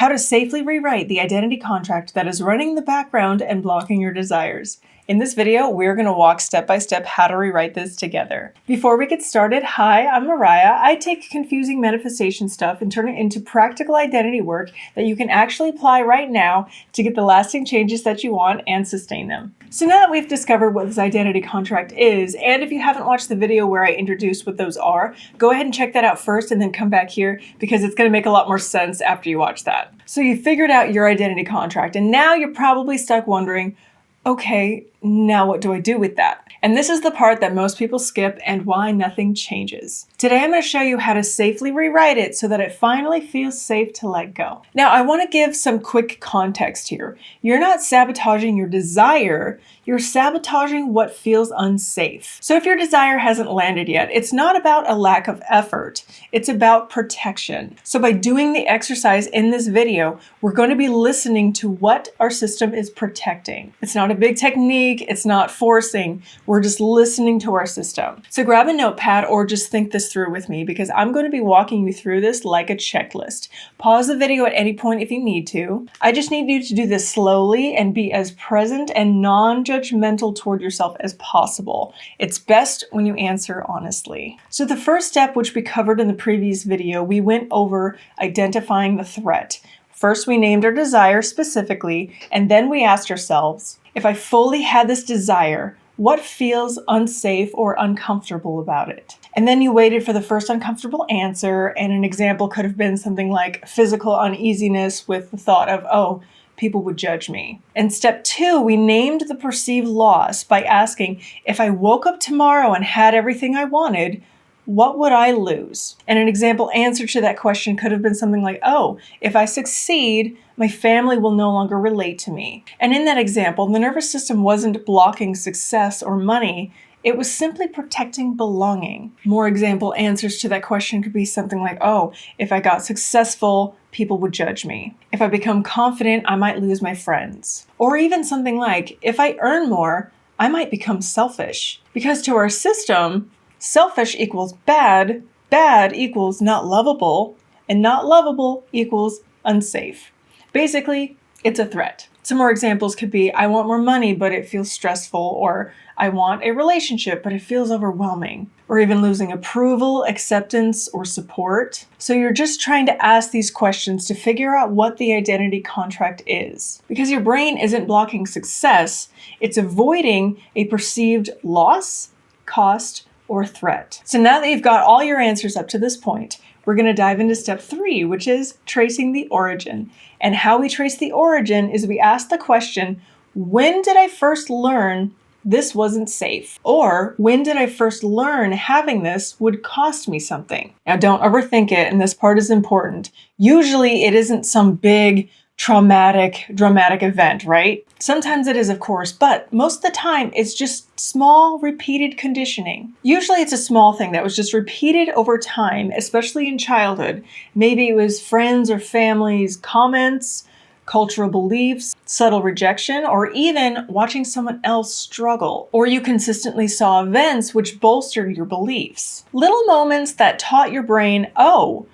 how to safely rewrite the identity contract that is running in the background and blocking your desires. In this video, we're going to walk step by step how to rewrite this together. Before we get started, hi, I'm Mariah. I take confusing manifestation stuff and turn it into practical identity work that you can actually apply right now to get the lasting changes that you want and sustain them. So now that we've discovered what this identity contract is, and if you haven't watched the video where I introduced what those are, go ahead and check that out first and then come back here because it's going to make a lot more sense after you watch that. So you figured out your identity contract and now you're probably stuck wondering, okay, now what do I do with that? And this is the part that most people skip and why nothing changes. Today I'm going to show you how to safely rewrite it so that it finally feels safe to let go. Now I want to give some quick context here. You're not sabotaging your desire, you're sabotaging what feels unsafe. So if your desire hasn't landed yet, it's not about a lack of effort, it's about protection. So by doing the exercise in this video, we're going to be listening to what our system is protecting. It's not a big technique, it's not forcing. We're just listening to our system. So grab a notepad or just think this through with me because I'm going to be walking you through this like a checklist. Pause the video at any point if you need to. I just need you to do this slowly and be as present and non-judgmental toward yourself as possible. It's best when you answer honestly. So the first step, which we covered in the previous video, we went over identifying the threat. First, we named our desire specifically, and then we asked ourselves, if I fully had this desire, what feels unsafe or uncomfortable about it? And then you waited for the first uncomfortable answer, and an example could have been something like physical uneasiness with the thought of, oh, people would judge me. And step 2, we named the perceived loss by asking, if I woke up tomorrow and had everything I wanted, what would I lose? And an example answer to that question could have been something like, oh, if I succeed, my family will no longer relate to me. And in that example, the nervous system wasn't blocking success or money, it was simply protecting belonging. More example answers to that question could be something like, oh, if I got successful, people would judge me. If I become confident, I might lose my friends. Or even something like, if I earn more, I might become selfish. Because to our system, selfish equals bad, bad equals not lovable, and not lovable equals unsafe. Basically, it's a threat. Some more examples could be, I want more money, but it feels stressful, or I want a relationship, but it feels overwhelming, or even losing approval, acceptance, or support. So you're just trying to ask these questions to figure out what the identity contract is. Because your brain isn't blocking success, it's avoiding a perceived loss, cost, or threat. So now that you've got all your answers up to this point, we're going to dive into step 3, which is tracing the origin. And how we trace the origin is we ask the question, when did I first learn this wasn't safe? Or when did I first learn having this would cost me something? Now don't overthink it, and this part is important. Usually it isn't some big traumatic, dramatic event, right? Sometimes it is, of course, but most of the time it's just small, repeated conditioning. Usually it's a small thing that was just repeated over time, especially in childhood. Maybe it was friends or family's comments, cultural beliefs, subtle rejection, or even watching someone else struggle. Or you consistently saw events which bolstered your beliefs. Little moments that taught your brain, oh,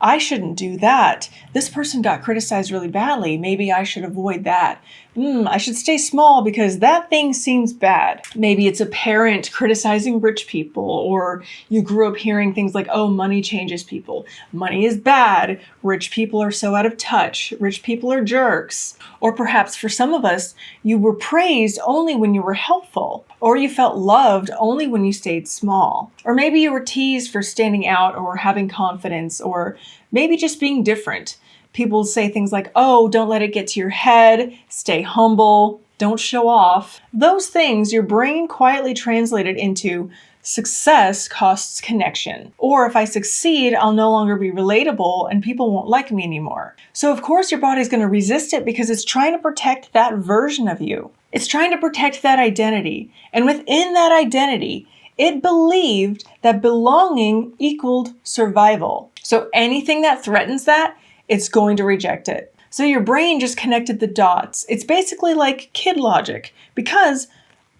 I shouldn't do that. This person got criticized really badly. Maybe I should avoid that. I should stay small because that thing seems bad. Maybe it's a parent criticizing rich people, or you grew up hearing things like, oh, money changes people. Money is bad. Rich people are so out of touch. Rich people are jerks. Or perhaps for some of us, you were praised only when you were helpful, or you felt loved only when you stayed small. Or maybe you were teased for standing out or having confidence, or maybe just being different. People say things like, oh, don't let it get to your head, stay humble, don't show off. Those things your brain quietly translated into success costs connection. Or if I succeed, I'll no longer be relatable and people won't like me anymore. So of course your body's going to resist it because it's trying to protect that version of you. It's trying to protect that identity. And within that identity, it believed that belonging equaled survival. So anything that threatens that, it's going to reject it. So your brain just connected the dots. It's basically like kid logic because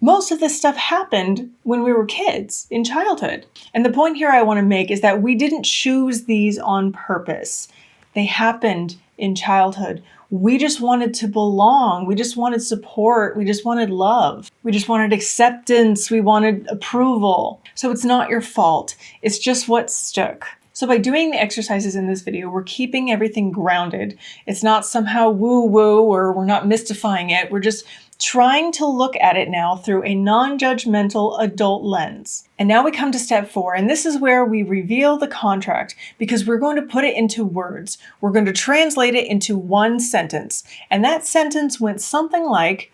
most of this stuff happened when we were kids in childhood. And the point here I want to make is that we didn't choose these on purpose. They happened in childhood. We just wanted to belong. We just wanted support. We just wanted love. We just wanted acceptance. We wanted approval. So it's not your fault. It's just what stuck. So by doing the exercises in this video, we're keeping everything grounded. It's not somehow woo-woo, or we're not mystifying it. We're just trying to look at it now through a non-judgmental adult lens. And now we come to step 4, and this is where we reveal the contract, because we're going to put it into words. We're going to translate it into one sentence. And that sentence went something like,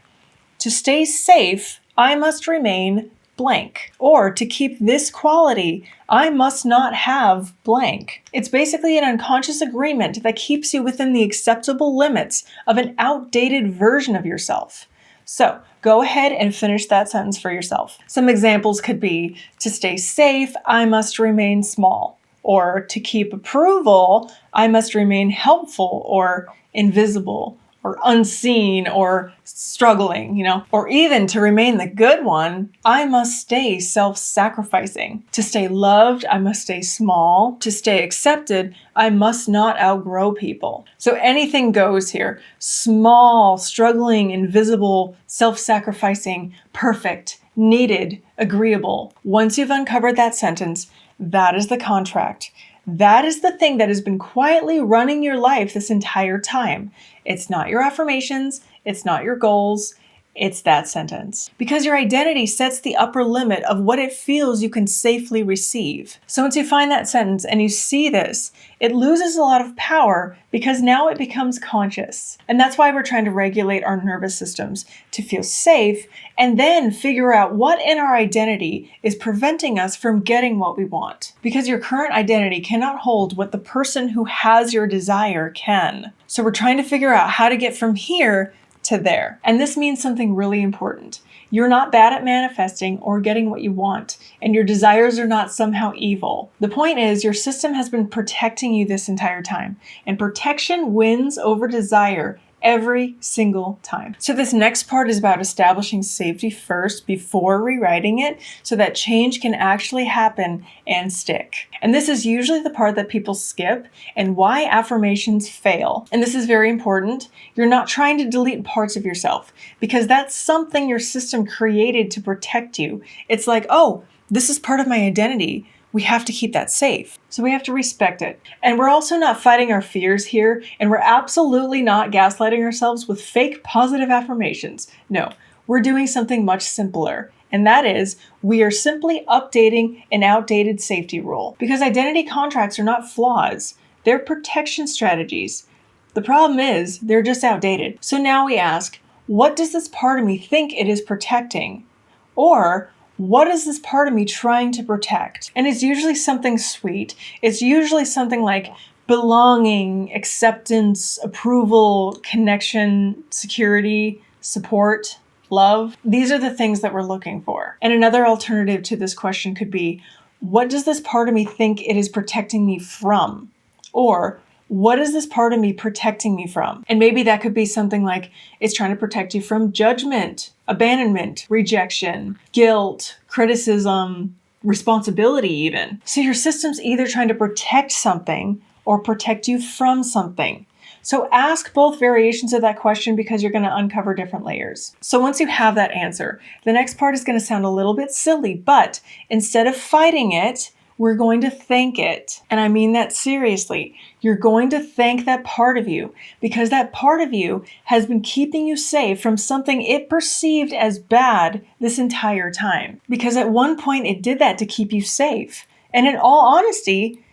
to stay safe, I must remain blank. Or to keep this quality, I must not have blank. It's basically an unconscious agreement that keeps you within the acceptable limits of an outdated version of yourself. So go ahead and finish that sentence for yourself. Some examples could be, to stay safe, I must remain small. Or to keep approval, I must remain helpful or invisible or unseen or struggling, or even to remain the good one, I must stay self-sacrificing. To stay loved, I must stay small. To stay accepted, I must not outgrow people. So anything goes here. Small, struggling, invisible, self-sacrificing, perfect, needed, agreeable. Once you've uncovered that sentence, that is the contract. That is the thing that has been quietly running your life this entire time. It's not your affirmations. It's not your goals. It's that sentence. Because your identity sets the upper limit of what it feels you can safely receive. So once you find that sentence and you see this, it loses a lot of power because now it becomes conscious. And that's why we're trying to regulate our nervous systems to feel safe and then figure out what in our identity is preventing us from getting what we want. Because your current identity cannot hold what the person who has your desire can. So we're trying to figure out how to get from here to there. And this means something really important. You're not bad at manifesting or getting what you want, and your desires are not somehow evil. The point is, your system has been protecting you this entire time, and protection wins over desire every single time. So this next part is about establishing safety first before rewriting it so that change can actually happen and stick. And this is usually the part that people skip and why affirmations fail. And this is very important. You're not trying to delete parts of yourself because that's something your system created to protect you. It's like, oh, this is part of my identity. We have to keep that safe. So we have to respect it. And we're also not fighting our fears here, and we're absolutely not gaslighting ourselves with fake positive affirmations. No, we're doing something much simpler. And that is, we are simply updating an outdated safety rule. Because identity contracts are not flaws, they're protection strategies. The problem is, they're just outdated. So now we ask, what does this part of me think it is protecting? Or, what is this part of me trying to protect? And it's usually something sweet. It's usually something like belonging, acceptance, approval, connection, security, support, love. These are the things that we're looking for. And another alternative to this question could be, what does this part of me think it is protecting me from? Or, what is this part of me protecting me from? And maybe that could be something like it's trying to protect you from judgment, abandonment, rejection, guilt, criticism, responsibility even. So your system's either trying to protect something or protect you from something. So ask both variations of that question because you're going to uncover different layers. So once you have that answer, the next part is going to sound a little bit silly, but instead of fighting it, we're going to thank it. And I mean that seriously. You're going to thank that part of you because that part of you has been keeping you safe from something it perceived as bad this entire time. Because at one point it did that to keep you safe. And in all honesty,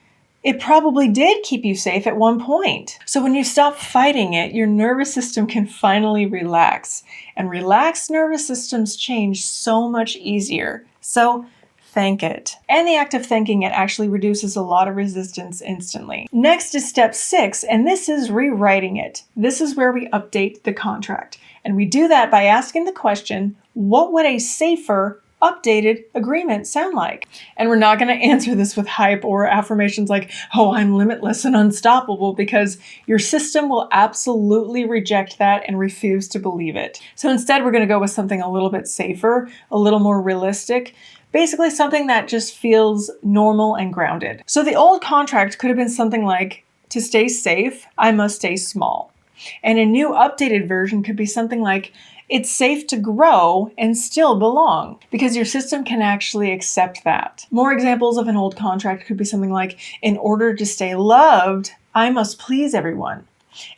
it probably did keep you safe at one point. So when you stop fighting it, your nervous system can finally relax. And relaxed nervous systems change so much easier. So thank it. And the act of thanking it actually reduces a lot of resistance instantly. Next is step 6, and this is rewriting it. This is where we update the contract. And we do that by asking the question, what would a safer, updated agreement sound like? And we're not going to answer this with hype or affirmations like, oh, I'm limitless and unstoppable, because your system will absolutely reject that and refuse to believe it. So instead, we're going to go with something a little bit safer, a little more realistic, basically something that just feels normal and grounded. So the old contract could have been something like, To stay safe, I must stay small. And a new updated version could be something like, it's safe to grow and still belong, because your system can actually accept that. More examples of an old contract could be something like, in order to stay loved, I must please everyone.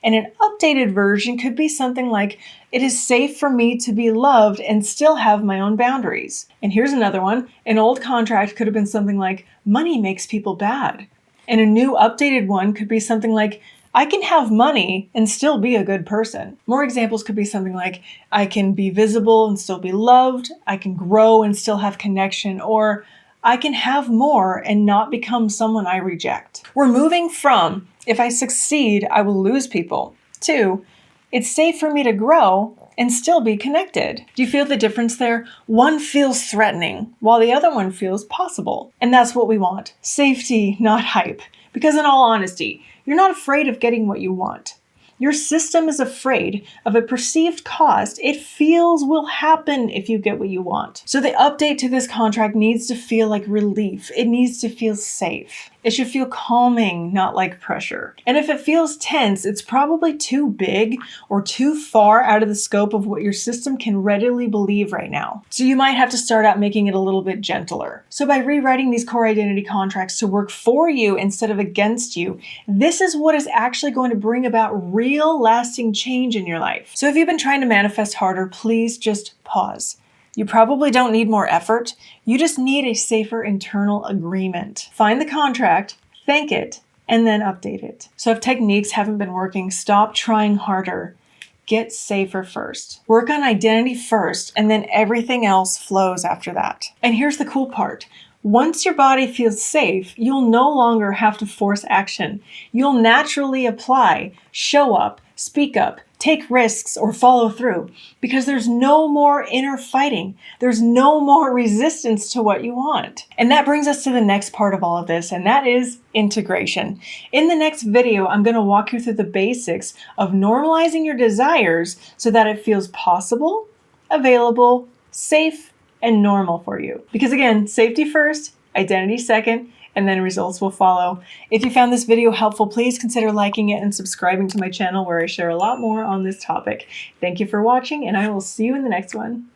And an updated version could be something like, it is safe for me to be loved and still have my own boundaries. And here's another one. An old contract could have been something like, money makes people bad. And a new updated one could be something like, I can have money and still be a good person. More examples could be something like, I can be visible and still be loved. I can grow and still have connection. Or I can have more and not become someone I reject. We're moving from, if I succeed, I will lose people, to, it's safe for me to grow and still be connected. Do you feel the difference there? One feels threatening, while the other one feels possible. And that's what we want. Safety, not hype. Because in all honesty, you're not afraid of getting what you want. Your system is afraid of a perceived cost it feels will happen if you get what you want. So the update to this contract needs to feel like relief. It needs to feel safe. It should feel calming, not like pressure. And if it feels tense, it's probably too big or too far out of the scope of what your system can readily believe right now. So you might have to start out making it a little bit gentler. So by rewriting these core identity contracts to work for you instead of against you, this is what is actually going to bring about real lasting change in your life. So if you've been trying to manifest harder, please just pause. You probably don't need more effort. You just need a safer internal agreement. Find the contract, thank it, and then update it. So if techniques haven't been working, stop trying harder. Get safer first. Work on identity first, and then everything else flows after that. And here's the cool part. Once your body feels safe, you'll no longer have to force action. You'll naturally apply, show up, speak up, take risks, or follow through, because there's no more inner fighting. There's no more resistance to what you want. And that brings us to the next part of all of this, and that is integration. In the next video, I'm going to walk you through the basics of normalizing your desires so that it feels possible, available, safe, and normal for you. Because again, safety first, identity second, and then results will follow. If you found this video helpful, please consider liking it and subscribing to my channel where I share a lot more on this topic. Thank you for watching, and I will see you in the next one.